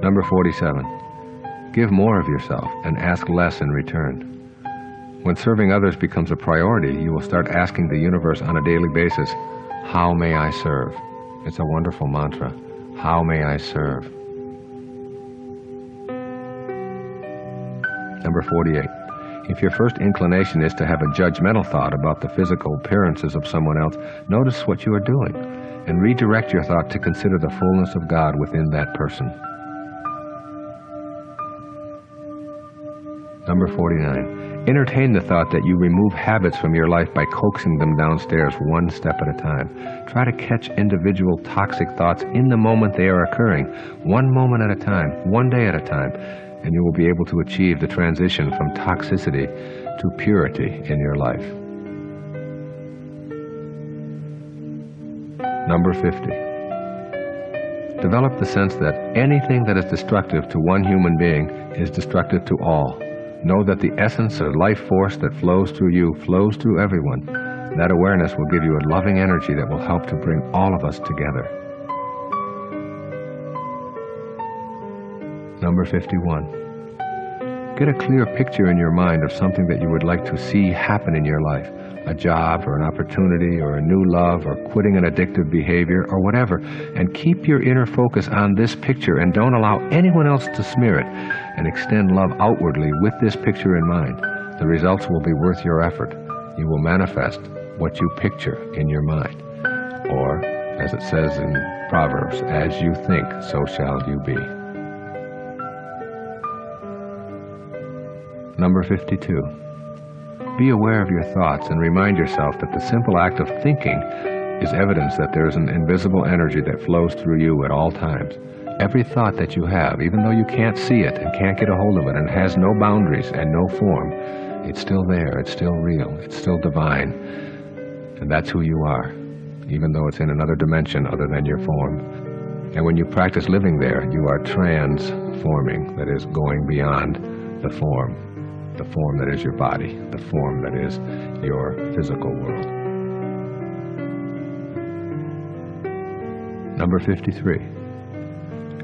Number 47. Give more of yourself and ask less in return. When serving others becomes a priority, you will start asking the universe on a daily basis, how may I serve? It's a wonderful mantra. How may I serve? Number 48. If your first inclination is to have a judgmental thought about the physical appearances of someone else, notice what you are doing and redirect your thought to consider the fullness of God within that person. Number 49. Entertain the thought that you remove habits from your life by coaxing them downstairs one step at a time. Try to catch individual toxic thoughts in the moment they are occurring, one moment at a time, one day at a time, and you will be able to achieve the transition from toxicity to purity in your life. Number 50. Develop the sense that anything that is destructive to one human being is destructive to all. Know that the essence or life force that flows through you flows through everyone. That awareness will give you a loving energy that will help to bring all of us together. Number 51. Get a clear picture in your mind of something that you would like to see happen in your life. A job or an opportunity or a new love or quitting an addictive behavior or whatever, and keep your inner focus on this picture and don't allow anyone else to smear it, and extend love outwardly with this picture in mind. The results will be worth your effort. You will manifest what you picture in your mind. Or, as it says in Proverbs, as you think, so shall you be. Number 52. Be aware of your thoughts and remind yourself that the simple act of thinking is evidence that there is an invisible energy that flows through you at all times. Every thought that you have, even though you can't see it and can't get a hold of it and has no boundaries and no form, it's still there, it's still real, it's still divine. And that's who you are, even though it's in another dimension other than your form. And when you practice living there, you are transforming, that is, going beyond the form that is your body, the form that is your physical world. Number 53.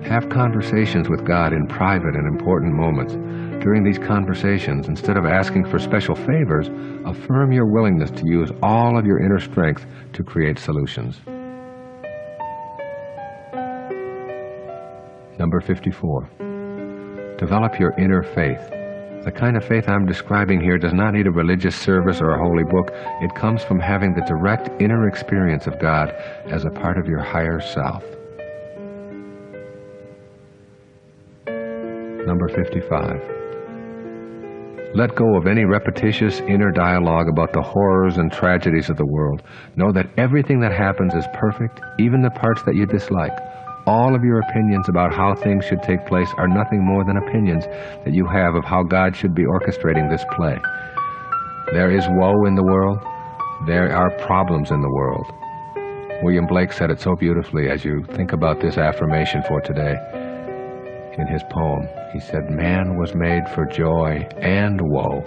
Have conversations with God in private and important moments. During these conversations, instead of asking for special favors, affirm your willingness to use all of your inner strength to create solutions. Number 54. Develop your inner faith. The kind of faith I'm describing here does not need a religious service or a holy book. It comes from having the direct inner experience of God as a part of your higher self. Number 55. Let go of any repetitious inner dialogue about the horrors and tragedies of the world. Know that everything that happens is perfect, even the parts that you dislike. All of your opinions about how things should take place are nothing more than opinions that you have of how God should be orchestrating this play. There is woe in the world. There are problems in the world. William Blake said it so beautifully as you think about this affirmation for today. In his poem, he said, "Man was made for joy and woe,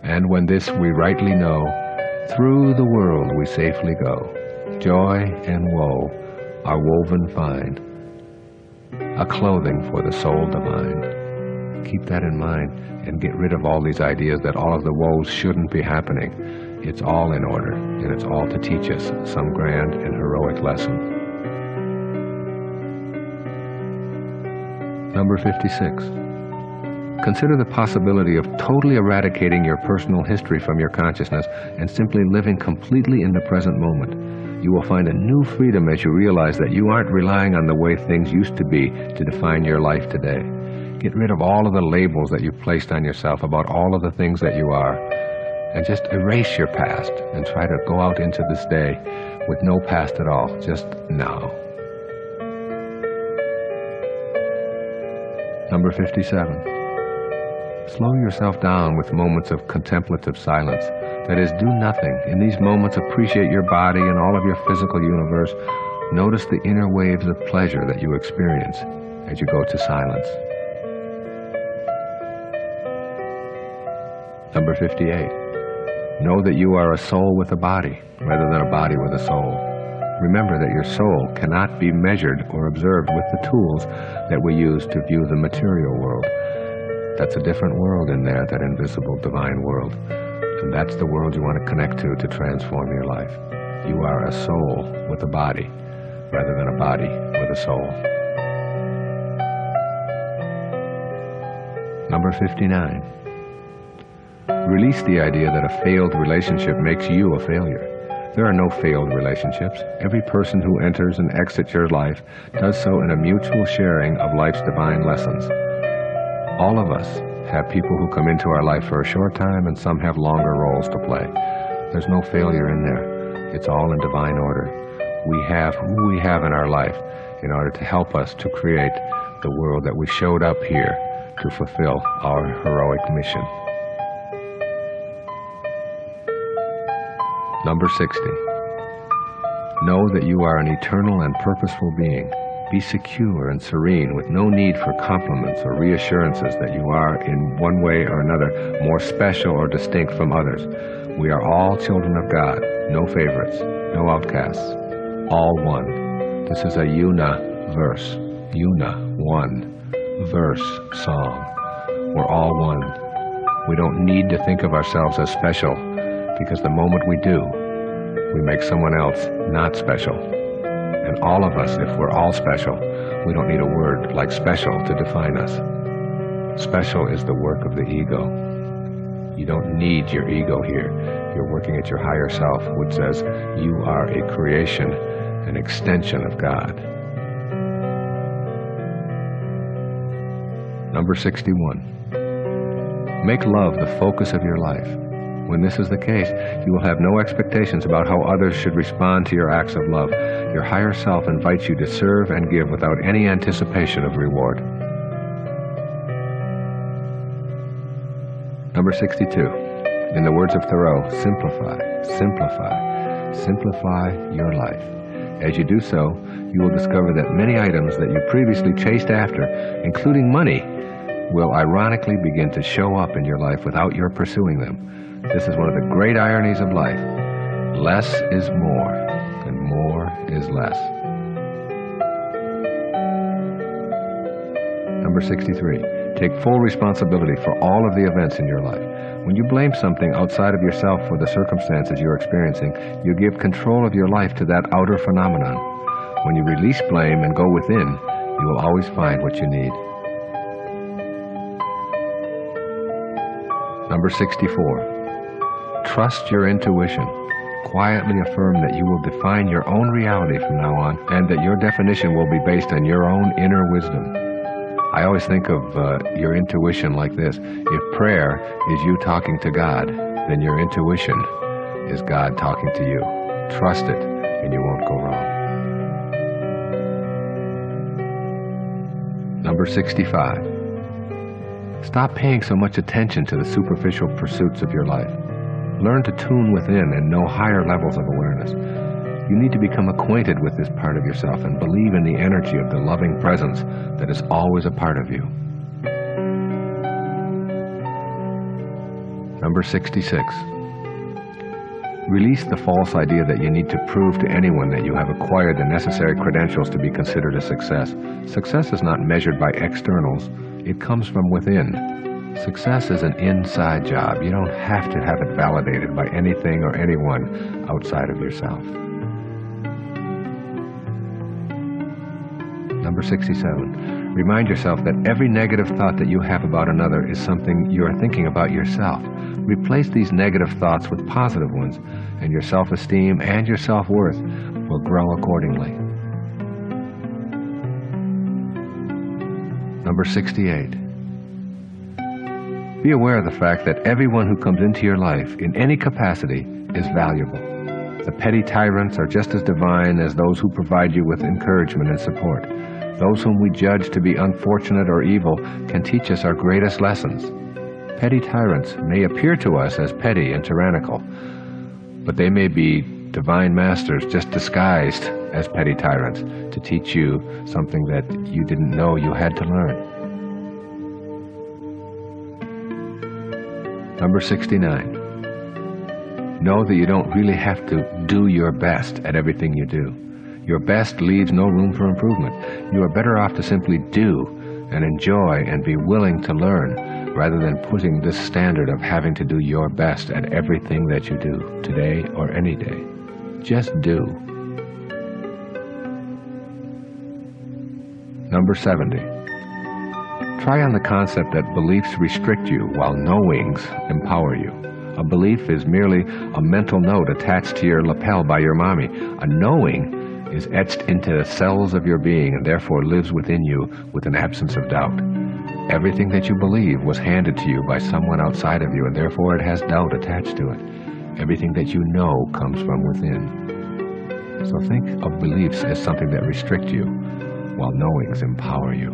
and when this we rightly know, through the world we safely go. Joy and woe are woven fine, a clothing for the soul divine." Keep that in mind and get rid of all these ideas that all of the woes shouldn't be happening. It's all in order, and it's all to teach us some grand and heroic lesson. Number 56. Consider the possibility of totally eradicating your personal history from your consciousness and simply living completely in the present moment. You will find a new freedom as you realize that you aren't relying on the way things used to be to define your life today. Get rid of all of the labels that you've placed on yourself about all of the things that you are, and just erase your past and try to go out into this day with no past at all, just now. Number 57. Slow yourself down with moments of contemplative silence. That is, do nothing. In these moments, appreciate your body and all of your physical universe. Notice the inner waves of pleasure that you experience as you go to silence. Number 58. Know that you are a soul with a body, rather than a body with a soul. Remember that your soul cannot be measured or observed with the tools that we use to view the material world. That's a different world in there, that invisible divine world. And that's the world you want to connect to transform your life. You are a soul with a body, rather than a body with a soul. Number 59. Release the idea that a failed relationship makes you a failure. There are no failed relationships. Every person who enters and exits your life does so in a mutual sharing of life's divine lessons. All of us have people who come into our life for a short time, and some have longer roles to play. There's no failure in there. It's all in divine order. We have who we have in our life in order to help us to create the world that we showed up here to fulfill our heroic mission. Number 60. Know that you are an eternal and purposeful being. Be secure and serene with no need for compliments or reassurances that you are, in one way or another, more special or distinct from others. We are all children of God, no favorites, no outcasts, all one. This is a una-verse, one-verse song. We're all one. We don't need to think of ourselves as special, because the moment we do, we make someone else not special. And all of us, if we're all special, we don't need a word like special to define us. Special is the work of the ego. You don't need your ego here. You're working at your higher self, which says you are a creation, an extension of God. Number 61. Make love the focus of your life. When this is the case, you will have no expectations about how others should respond to your acts of love. Your higher self invites you to serve and give without any anticipation of reward. Number 62. In the words of Thoreau, simplify, simplify, simplify your life. As you do so, you will discover that many items that you previously chased after, including money, will ironically begin to show up in your life without your pursuing them. This is one of the great ironies of life. Less is more, and more is less. Number 63. Take full responsibility for all of the events in your life. When you blame something outside of yourself for the circumstances you're experiencing, you give control of your life to that outer phenomenon. When you release blame and go within, you will always find what you need. Number 64. Trust your intuition. Quietly affirm that you will define your own reality from now on, and that your definition will be based on your own inner wisdom. I always think of your intuition like this. If prayer is you talking to God, then your intuition is God talking to you. Trust it, and you won't go wrong. Number 65. Stop paying so much attention to the superficial pursuits of your life. Learn to tune within and know higher levels of awareness. You need to become acquainted with this part of yourself and believe in the energy of the loving presence that is always a part of you. Number 66. Release the false idea that you need to prove to anyone that you have acquired the necessary credentials to be considered a success. Success is not measured by externals. It comes from within. Success is an inside job. You don't have to have it validated by anything or anyone outside of yourself. Number 67. Remind yourself that every negative thought that you have about another is something you are thinking about yourself. Replace these negative thoughts with positive ones, and your self-esteem and your self-worth will grow accordingly. Number 68. Be aware of the fact that everyone who comes into your life in any capacity is valuable. The petty tyrants are just as divine as those who provide you with encouragement and support. Those whom we judge to be unfortunate or evil can teach us our greatest lessons. Petty tyrants may appear to us as petty and tyrannical, but they may be divine masters just disguised as petty tyrants to teach you something that you didn't know you had to learn. Number 69. Know that you don't really have to do your best at everything you do. Your best leaves no room for improvement. You are better off to simply do and enjoy and be willing to learn, rather than putting this standard of having to do your best at everything that you do, today or any day. Just do. Number 70. Try on the concept that beliefs restrict you while knowings empower you. A belief is merely a mental note attached to your lapel by your mommy. A knowing is etched into the cells of your being and therefore lives within you with an absence of doubt. Everything that you believe was handed to you by someone outside of you, and therefore it has doubt attached to it. Everything that you know comes from within. So think of beliefs as something that restrict you, while knowings empower you.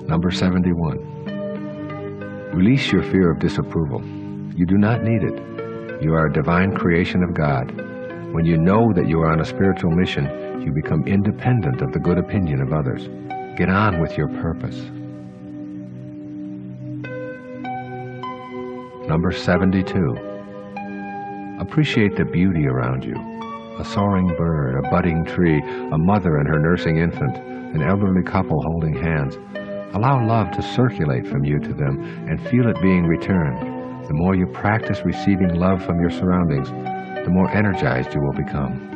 Number 71. Release your fear of disapproval. You do not need it. You are a divine creation of God. When you know that you are on a spiritual mission, you become independent of the good opinion of others. Get on with your purpose. Number 72. Appreciate the beauty around you. A soaring bird, a budding tree, a mother and her nursing infant, an elderly couple holding hands. Allow love to circulate from you to them and feel it being returned. The more you practice receiving love from your surroundings, the more energized you will become.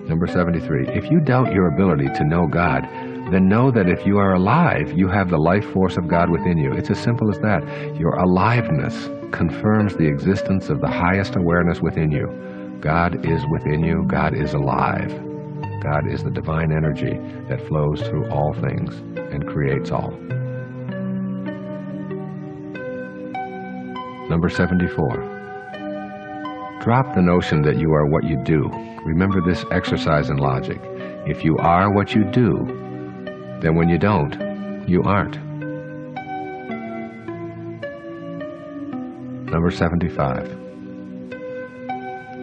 Number 73. If you doubt your ability to know God, then know that if you are alive, you have the life force of God within you. It's as simple as that. Your aliveness confirms the existence of the highest awareness within you. God is within you. God is alive. God is the divine energy that flows through all things and creates all. Number 74. Drop the notion that you are what you do. Remember this exercise in logic. If you are what you do, then when you don't, you aren't. Number 75.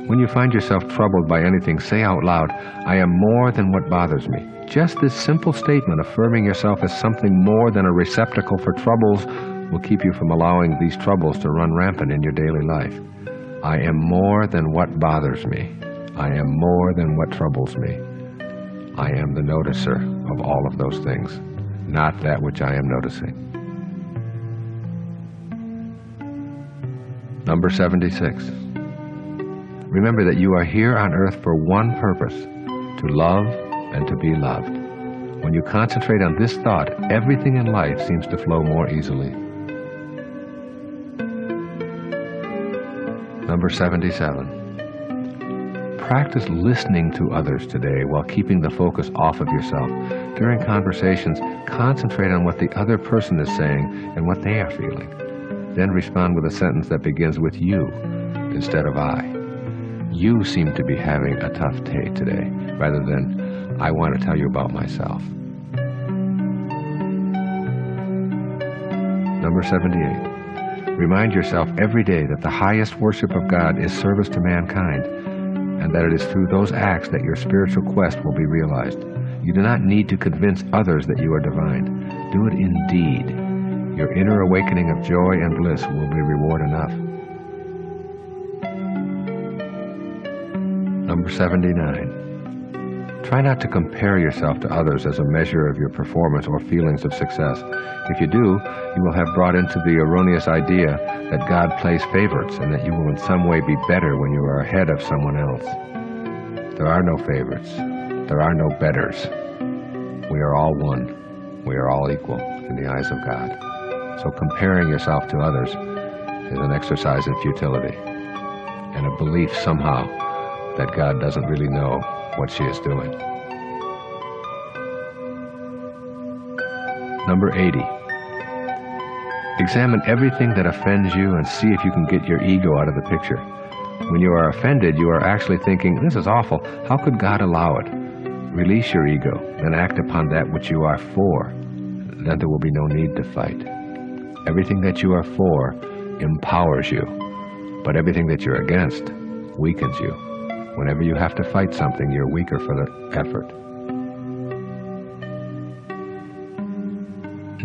When you find yourself troubled by anything, say out loud, I am more than what bothers me. Just this simple statement affirming yourself as something more than a receptacle for troubles will keep you from allowing these troubles to run rampant in your daily life. I am more than what bothers me. I am more than what troubles me. I am the noticer of all of those things, not that which I am noticing. Number 76. Remember that you are here on earth for one purpose, to love and to be loved. When you concentrate on this thought, everything in life seems to flow more easily. Number 77. Practice listening to others today while keeping the focus off of yourself. During conversations, concentrate on what the other person is saying and what they are feeling. Then respond with a sentence that begins with you instead of I. You seem to be having a tough day today, rather than I want to tell you about myself. Number 78. Remind yourself every day that the highest worship of God is service to mankind, and that it is through those acts that your spiritual quest will be realized. You do not need to convince others that you are divine. Do it indeed. Your inner awakening of joy and bliss will be reward enough. Number 79. Try not to compare yourself to others as a measure of your performance or feelings of success. If you do, you will have brought into the erroneous idea that God plays favorites and that you will in some way be better when you are ahead of someone else. There are no favorites. There are no betters. We are all one. We are all equal in the eyes of God. So comparing yourself to others is an exercise in futility and a belief somehow that God doesn't really know what she is doing. Number 80. Examine everything that offends you and see if you can get your ego out of the picture. When you are offended, you are actually thinking, this is awful. How could God allow it? Release your ego and act upon that which you are for. Then there will be no need to fight. Everything that you are for empowers you, but everything that you're against weakens you. Whenever you have to fight something, you're weaker for the effort.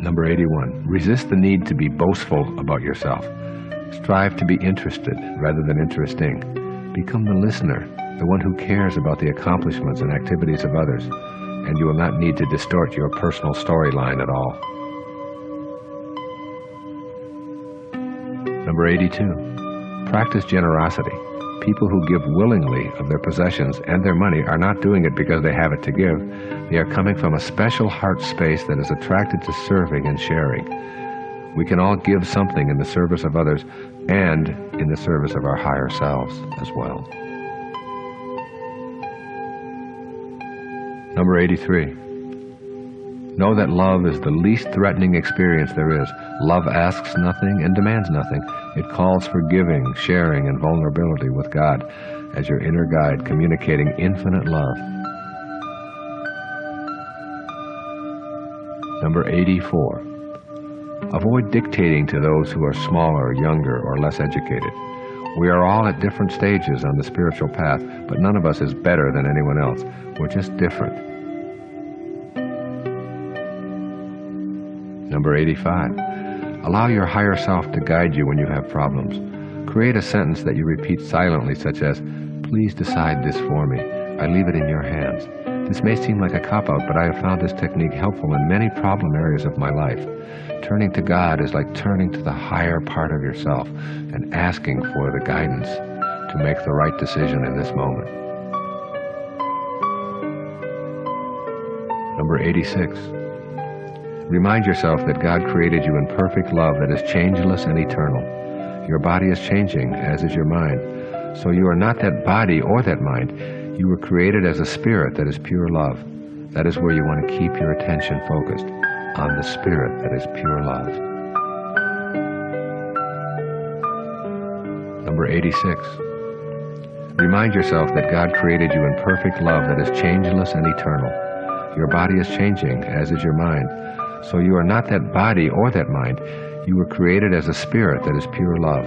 Number 81. Resist the need to be boastful about yourself. Strive to be interested rather than interesting. Become the listener, the one who cares about the accomplishments and activities of others, and you will not need to distort your personal storyline at all. Number 82. Practice generosity. People who give willingly of their possessions and their money are not doing it because they have it to give. They are coming from a special heart space that is attracted to serving and sharing. We can all give something in the service of others and in the service of our higher selves as well. Number 83. Know that love is the least threatening experience there is. Love asks nothing and demands nothing. It calls for giving, sharing, and vulnerability with God as your inner guide, communicating infinite love. Number 84. Avoid dictating to those who are smaller, younger, or less educated. We are all at different stages on the spiritual path, but none of us is better than anyone else. We're just different. Number 85. Allow your higher self to guide you when you have problems. Create a sentence that you repeat silently, such as, "Please decide this for me. I leave it in your hands." This may seem like a cop-out, but I have found this technique helpful in many problem areas of my life. Turning to God is like turning to the higher part of yourself and asking for the guidance to make the right decision in this moment. Number 86. Remind yourself that God created you in perfect love that is changeless and eternal. Your body is changing, as is your mind. So you are not that body or that mind. You were created as a spirit that is pure love. That is where you want to keep your attention focused, on the spirit that is pure love. Number 86. Remind yourself that God created you in perfect love that is changeless and eternal. Your body is changing, as is your mind. So you are not that body or that mind. You were created as a spirit that is pure love.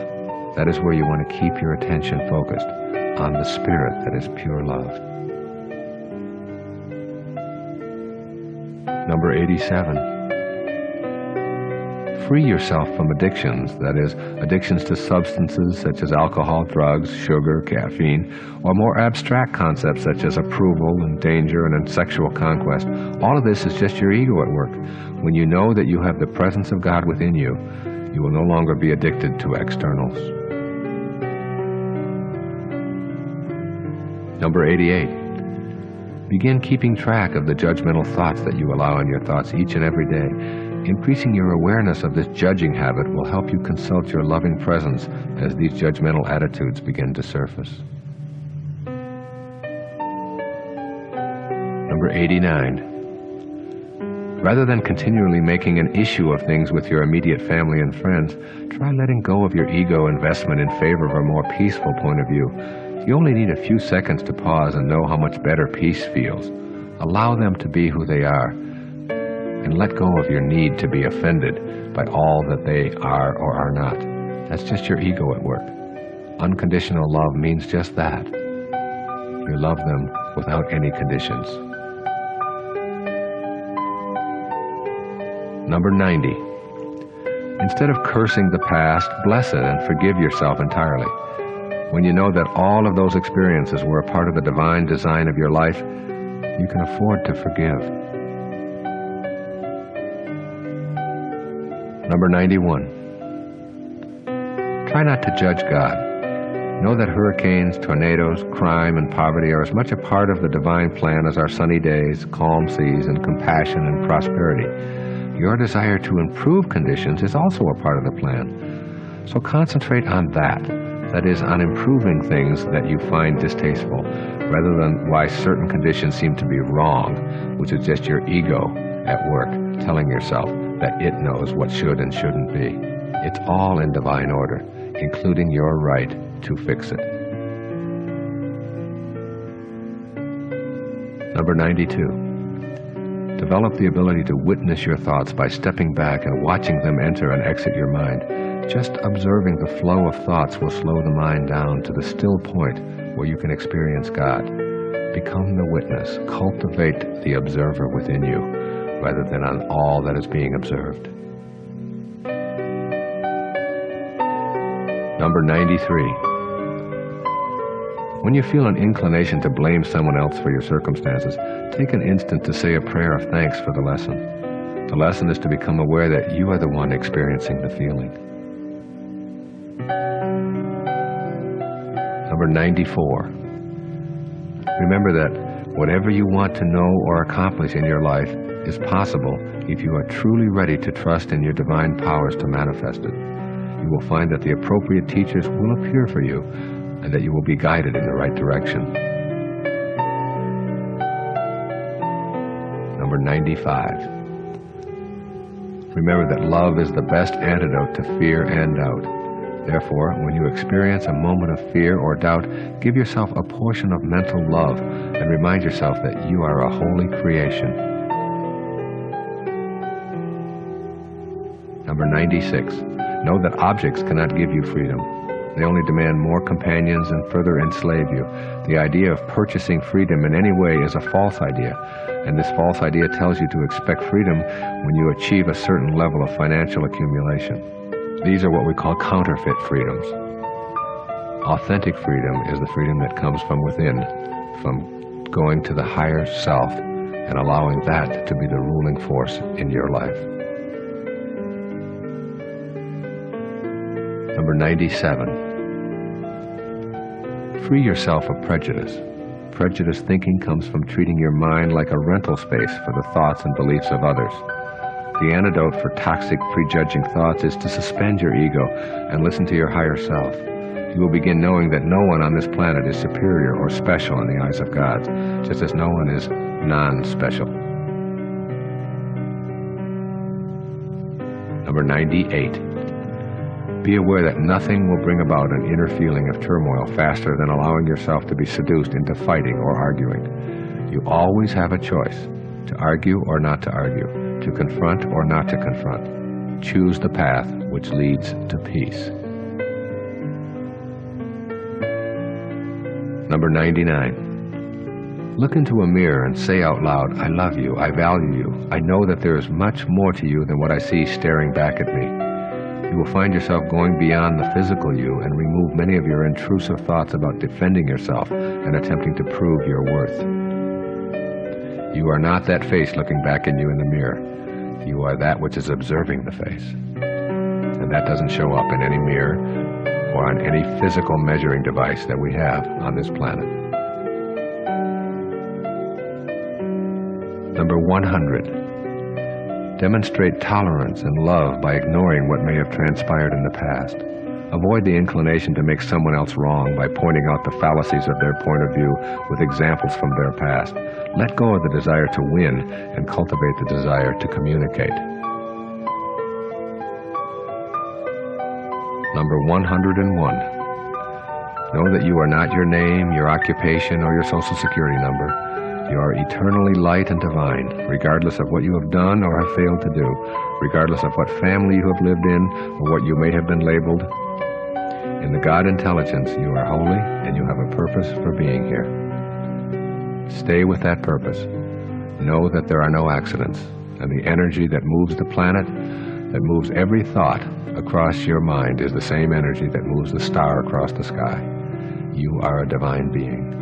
That is where you want to keep your attention focused, on the spirit that is pure love. Number 87. Free yourself from addictions, that is, addictions to substances such as alcohol, drugs, sugar, caffeine, or more abstract concepts such as approval and danger and sexual conquest. All of this is just your ego at work. When you know that you have the presence of God within you, you will no longer be addicted to externals. Number 88. Begin keeping track of the judgmental thoughts that you allow in your thoughts each and every day. Increasing your awareness of this judging habit will help you consult your loving presence as these judgmental attitudes begin to surface. Number 89. Rather than continually making an issue of things with your immediate family and friends, try letting go of your ego investment in favor of a more peaceful point of view. You only need a few seconds to pause and know how much better peace feels. Allow them to be who they are, and let go of your need to be offended by all that they are or are not. That's just your ego at work. Unconditional love means just that. You love them without any conditions. Number 90. Instead of cursing the past, bless it and forgive yourself entirely. When you know that all of those experiences were a part of the divine design of your life, you can afford to forgive. Number 91. Try not to judge God. Know that hurricanes, tornadoes, crime, and poverty are as much a part of the divine plan as our sunny days, calm seas, and compassion and prosperity. Your desire to improve conditions is also a part of the plan. So concentrate on that. That is, on improving things that you find distasteful, rather than why certain conditions seem to be wrong, which is just your ego at work telling yourself that it knows what should and shouldn't be. It's all in divine order, including your right to fix it. Number 92. Develop the ability to witness your thoughts by stepping back and watching them enter and exit your mind. Just observing the flow of thoughts will slow the mind down to the still point where you can experience God. Become the witness. Cultivate the observer within you, rather than on all that is being observed. Number 93. When you feel an inclination to blame someone else for your circumstances, take an instant to say a prayer of thanks for the lesson. The lesson is to become aware that you are the one experiencing the feeling. Number 94. Remember that whatever you want to know or accomplish in your life is possible if you are truly ready to trust in your divine powers to manifest it. You will find that the appropriate teachers will appear for you and that you will be guided in the right direction. Number 95. Remember that love is the best antidote to fear and doubt. Therefore, when you experience a moment of fear or doubt, give yourself a portion of mental love and remind yourself that you are a holy creation. Number 96. Know that objects cannot give you freedom. They only demand more companions and further enslave you. The idea of purchasing freedom in any way is a false idea, and this false idea tells you to expect freedom when you achieve a certain level of financial accumulation. These are what we call counterfeit freedoms. Authentic freedom is the freedom that comes from within, from going to the higher self and allowing that to be the ruling force in your life. Number 97. Free yourself of prejudice. Prejudice thinking comes from treating your mind like a rental space for the thoughts and beliefs of others. The antidote for toxic, prejudging thoughts is to suspend your ego and listen to your higher self. You will begin knowing that no one on this planet is superior or special in the eyes of God, just as no one is non-special. Number 98. Be aware that nothing will bring about an inner feeling of turmoil faster than allowing yourself to be seduced into fighting or arguing. You always have a choice, to argue or not to argue, to confront or not to confront. Choose the path which leads to peace. Number 99. Look into a mirror and say out loud, I love you, I value you, I know that there is much more to you than what I see staring back at me. You will find yourself going beyond the physical you and remove many of your intrusive thoughts about defending yourself and attempting to prove your worth. You are not that face looking back at you in the mirror. You are that which is observing the face. And that doesn't show up in any mirror or on any physical measuring device that we have on this planet. Number 100. Demonstrate tolerance and love by ignoring what may have transpired in the past. Avoid the inclination to make someone else wrong by pointing out the fallacies of their point of view with examples from their past. Let go of the desire to win and cultivate the desire to communicate. Number 101. Know that you are not your name, your occupation, or your social security number. You are eternally light and divine, regardless of what you have done or have failed to do, regardless of what family you have lived in or what you may have been labeled. In the God intelligence, you are holy and you have a purpose for being here. Stay with that purpose. Know that there are no accidents, and the energy that moves the planet, that moves every thought across your mind, is the same energy that moves the star across the sky. You are a divine being.